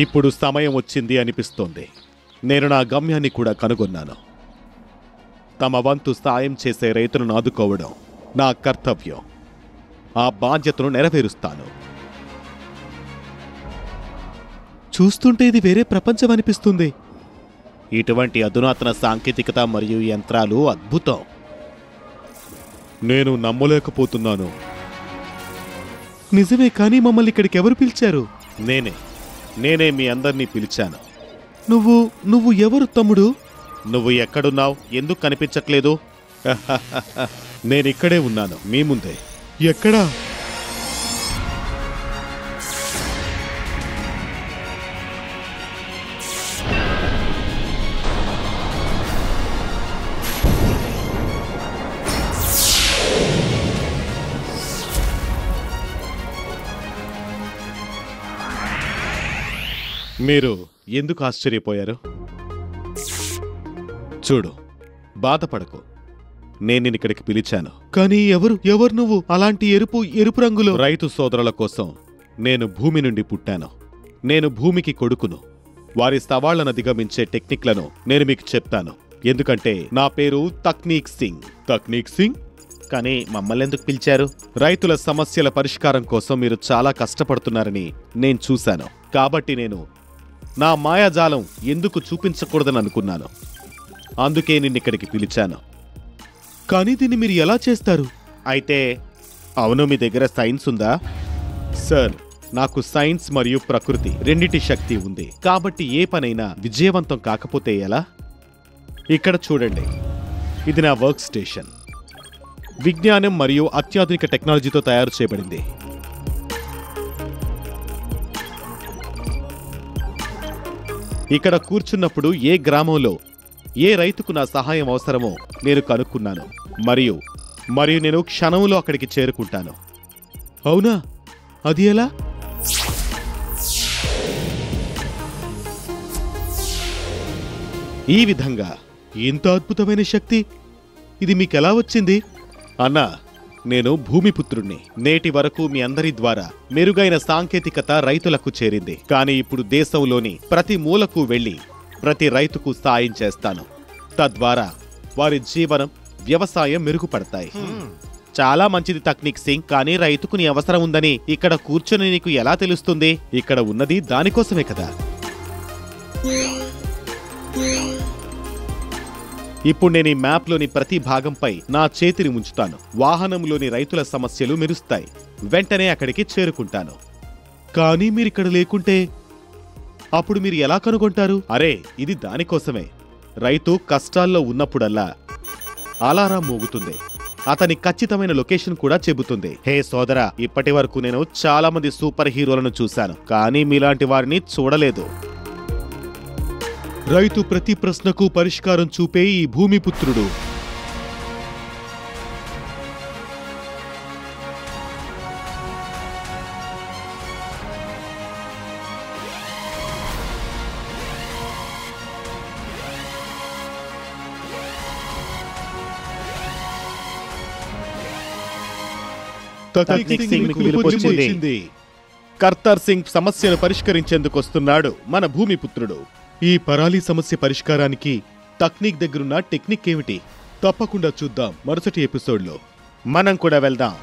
ఇప్పుడు సమయం వచ్చింది అనిపిస్తోంది. నేను నా గమ్యాన్ని కూడా కనుగొన్నాను. తమ వంతు సాయం చేసే రైతులను ఆదుకోవడం నా కర్తవ్యం. ఆ బాధ్యతను నెరవేరుస్తాను. చూస్తుంటే ఇది వేరే ప్రపంచం అనిపిస్తుంది. ఇటువంటి అధునాతన సాంకేతికత మరియు యంత్రాలు అద్భుతం. నేను నమ్మలేకపోతున్నాను. నిజమే, కానీ మమ్మల్ని ఇక్కడికి ఎవరు పిలిచారు? నేనే మీ అందరినీ పిలిచాను. నువ్వు ఎవరు తమ్ముడు? నువ్వు ఎక్కడున్నావు? ఎందుకు కనిపించట్లేదు? నేనిక్కడే ఉన్నాను, మీ ముందే. ఎక్కడా? మీరు ఎందుకు ఆశ్చర్యపోయారు? చూడు, బాధపడకు. నేను నిన్నిక్కడికి పిలిచాను. కానీ ఎవరు నువ్వు? అలాంటి ఎరుపు రంగులో. రైతు సోదరుల కోసం నేను భూమి నుండి పుట్టాను. నేను భూమికి కొడుకును. వారి సవాళ్లను అధిగమించే టెక్నిక్లను నేను మీకు చెప్తాను. ఎందుకంటే నా పేరు తక్నీక్ సింగ్. తక్నీక్ సింగ్? కానీ మమ్మల్ని ఎందుకు పిలిచారు? రైతుల సమస్యల పరిష్కారం కోసం మీరు చాలా కష్టపడుతున్నారని నేను చూశాను. కాబట్టి నేను నా మాయాజాలం ఎందుకు చూపించకూడదని అనుకున్నాను. అందుకే నిన్నిక్కడికి పిలిచాను. కానీ దీన్ని మీరు ఎలా చేస్తారు? అయితే అవును, మీ దగ్గర సైన్స్ ఉందా? సార్, నాకు సైన్స్ మరియు ప్రకృతి రెండిటి శక్తి ఉంది. కాబట్టి ఏ పనైనా విజయవంతం కాకపోతే ఎలా? ఇక్కడ చూడండి, ఇది నా వర్క్ స్టేషన్. విజ్ఞానం మరియు అత్యాధునిక టెక్నాలజీతో తయారు చేయబడింది. ఇక్కడ కూర్చున్నప్పుడు ఏ గ్రామంలో ఏ రైతుకు నా సహాయం అవసరమో నేను కనుక్కున్నాను. మరియు నేను క్షణంలో అక్కడికి చేరుకుంటాను. అవునా? అది ఎలా? ఈ విధంగా. ఇంత అద్భుతమైన శక్తి ఇది మీకెలా వచ్చింది? అన్నా, నేను భూమిపుత్రుణ్ణి. నేటి వరకు మీ అందరి ద్వారా మెరుగైన సాంకేతికత రైతులకు చేరింది. కానీ ఇప్పుడు దేశంలోని ప్రతి మూలకు వెళ్లి ప్రతి రైతుకు సాయం చేస్తాను. తద్వారా వారి జీవనం, వ్యవసాయం మెరుగుపడతాయి. చాలా మంచిది తక్నీక్ సింగ్. కానీ రైతుకు నీ అవసరం ఉందని ఇక్కడ కూర్చొని నీకు ఎలా తెలుస్తుంది? ఇక్కడ ఉన్నది దానికోసమే కదా. ఇప్పుడు నేను ఈ మ్యాప్లోని ప్రతి భాగంపై నా చేతిని ఉంచుతాను. వాహనంలోని రైతుల సమస్యలు మెరుస్తాయి. వెంటనే అక్కడికి చేరుకుంటాను. కానీ మీరిక్కడ లేకుంటే అప్పుడు మీరు ఎలా కనుగొంటారు? అరే, ఇది దానికోసమే. రైతు కష్టాల్లో ఉన్నప్పుడల్లా అలారం మోగుతుంది. అతని ఖచ్చితమైన లొకేషన్ కూడా చెబుతుంది. హే సోదరా, ఇప్పటి వరకు నేను చాలా మంది సూపర్ హీరోలను చూశాను, కానీ మీలాంటి వారిని చూడలేదు. రైతు ప్రతి ప్రశ్నకు పరిష్కారం చూపే ఈ భూమిపుత్రుడు. తక్నీక్ సింగ్ మీకు పిలుపొచ్చింది. కర్తార్ సింగ్ సమస్యను పరిష్కరించేందుకు వస్తున్నాడు మన భూమిపుత్రుడు. ఈ పరాలీ సమస్య పరిష్కారానికి తక్నీక్ దగ్గరున్న టెక్నిక్ ఏమిటి? తప్పకుండా చూద్దాం మరుసటి ఎపిసోడ్లో. మనం కూడా వెళ్దాం.